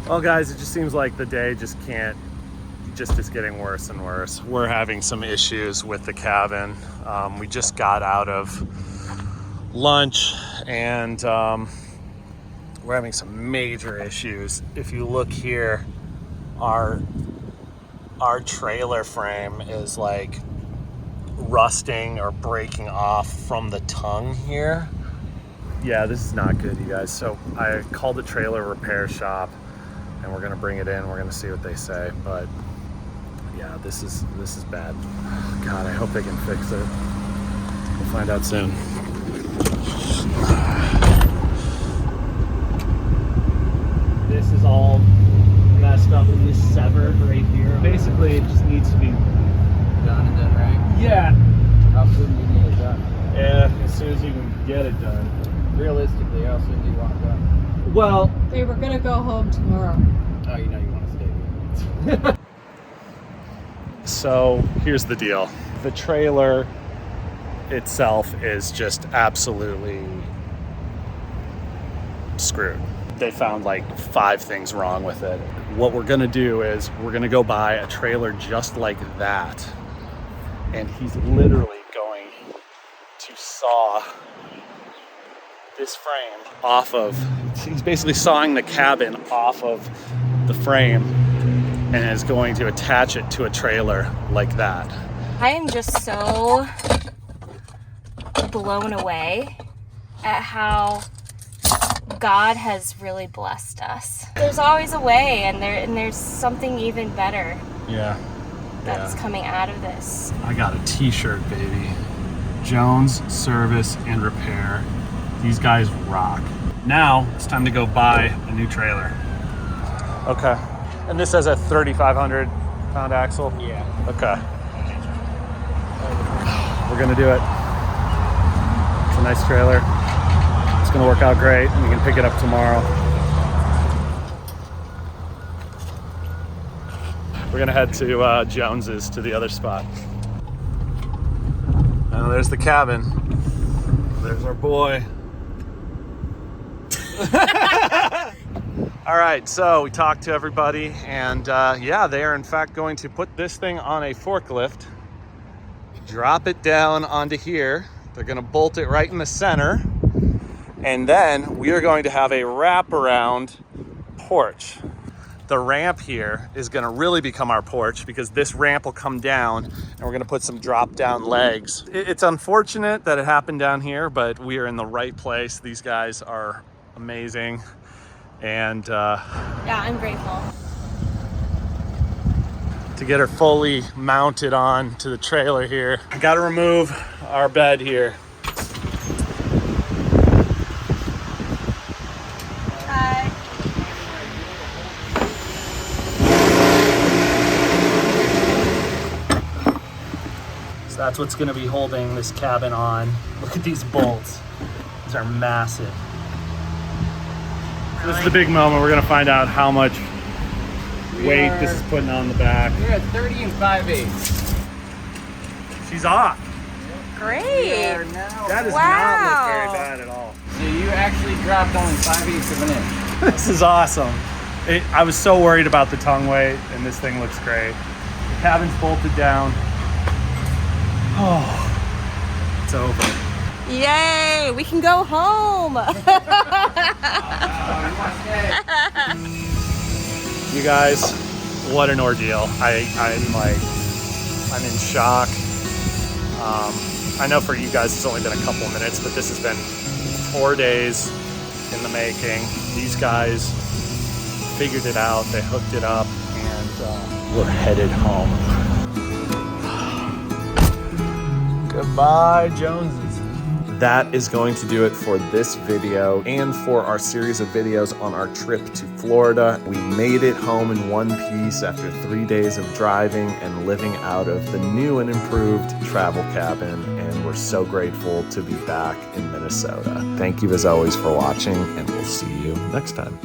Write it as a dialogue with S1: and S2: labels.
S1: Well, guys, it just seems like the day just is getting worse and worse. We're having some issues with the cabin. We just got out of lunch and we're having some major issues. If you look here, our trailer frame is like rusting or breaking off from the tongue here. Yeah, this is not good, you guys. So I called the trailer repair shop and we're gonna bring it in. We're gonna see what they say, but yeah, this is bad. God, I hope they can fix it. We'll find out soon. This is all messed up and this severed right here. Basically, it just needs to be
S2: Done and done right?
S1: Yeah.
S2: How soon do you need it done?
S1: Yeah, as soon as you can get it done.
S2: Realistically, how soon do you want it done?
S1: Well,
S3: They were gonna go home tomorrow.
S2: Oh, you know you want to stay here.
S1: so here's the deal. The trailer itself is just absolutely screwed. They found like 5 things wrong with it. What we're gonna do is we're gonna go buy a trailer just like that. And he's literally going to saw this frame off of, he's basically sawing the cabin off of the frame and is going to attach it to a trailer like that.
S4: I am just so blown away at how God has really blessed us. There's always a way, and there's something even better
S1: Yeah.
S4: that's coming out of this.
S1: I got a t-shirt, baby. Jones Service and Repair. These guys rock. Now it's time to go buy a new trailer. Okay. And this has a 3,500 pound axle?
S2: Yeah.
S1: Okay. We're gonna do it. It's a nice trailer. It's gonna work out great and we can pick it up tomorrow. We're gonna head to Jones's, to the other spot. And there's the cabin. There's our boy. All right, so we talked to everybody and yeah, they are in fact going to put this thing on a forklift, drop it down onto here. They're gonna bolt it right in the center. And then we are going to have a wraparound porch. The ramp here is gonna really become our porch because this ramp will come down and we're gonna put some drop down legs. It's unfortunate that it happened down here, but we are in the right place. These guys are amazing. And
S4: Yeah, I'm grateful.
S1: to get her fully mounted on to the trailer here, I gotta remove our bed here.
S4: Hi.
S1: So that's what's gonna be holding this cabin on. Look at these bolts. These are massive. This is the big moment. We're gonna find out how much weight this is putting on the back.
S2: We're at 30 and 5/8.
S1: She's off.
S4: Great.
S1: That does not
S4: Wow.
S1: look very bad at all.
S2: So you actually dropped only 5/8 of an inch.
S1: This is awesome. I was so worried about the tongue weight, and this thing looks great. The cabin's bolted down. Oh, it's over.
S4: Yay, we can go home.
S1: You guys, what an ordeal. I'm in shock. I know for you guys it's only been a couple of minutes, but this has been 4 days in the making. These guys figured it out, they hooked it up, and we're headed home. Goodbye, Joneses. That is going to do it for this video and for our series of videos on our trip to Florida. We made it home in one piece after 3 days of driving and living out of the new and improved travel cabin, and we're so grateful to be back in Minnesota. Thank you as always for watching, and we'll see you next time.